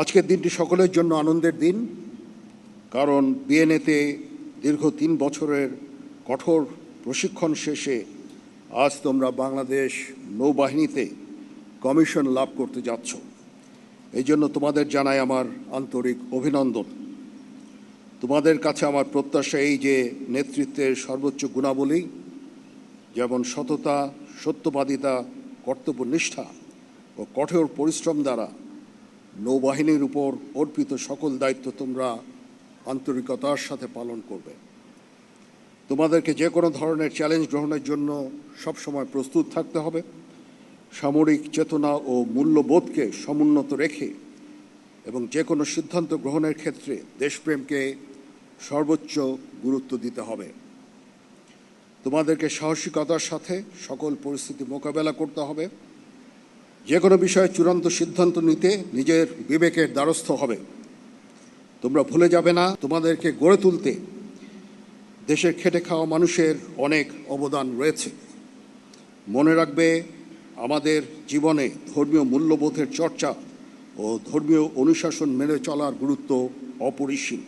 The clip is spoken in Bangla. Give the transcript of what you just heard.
আজকের দিনটি সকলের জন্য আনন্দের দিন, কারণ বিএনএতে দীর্ঘ ৩ বছরের কঠোর প্রশিক্ষণ শেষে আজ তোমরা বাংলাদেশ নৌবাহিনীতে কমিশন লাভ করতে যাচ্ছ। এই জন্য তোমাদের জানাই আমার আন্তরিক অভিনন্দন। তোমাদের কাছে আমার প্রত্যাশা এই যে নেতৃত্বের সর্বোচ্চ গুণাবলী যেমন সততা, সত্যবাদিতা, কর্তব্যনিষ্ঠা ও কঠোর পরিশ্রম দ্বারা নৌবাহিনীর উপর অর্পিত সকল দায়িত্ব তোমরা আন্তরিকতার সাথে পালন করবে। তোমাদেরকে যে কোনো ধরনের চ্যালেঞ্জ গ্রহণের জন্য সবসময় প্রস্তুত থাকতে হবে। সামরিক চেতনা ও মূল্যবোধকে সমুন্নত রেখে এবং যে কোনো সিদ্ধান্ত গ্রহণের ক্ষেত্রে দেশপ্রেমকে সর্বোচ্চ গুরুত্ব দিতে হবে। তোমাদেরকে সাহসিকতার সাথে সকল পরিস্থিতি মোকাবেলা করতে হবে। যে কোনো বিষয়ে চূড়ান্ত সিদ্ধান্ত নিতে নিজের বিবেকের দ্বারস্থ হবে। তোমরা ভুলে যাবে না, তোমাদেরকে গড়ে তুলতে দেশের খেটে খাওয়া মানুষের অনেক অবদান রয়েছে। মনে রাখবে, আমাদের জীবনে ধর্মীয় মূল্যবোধের চর্চা ও ধর্মীয় অনুশাসন মেনে চলার গুরুত্ব অপরিসীম।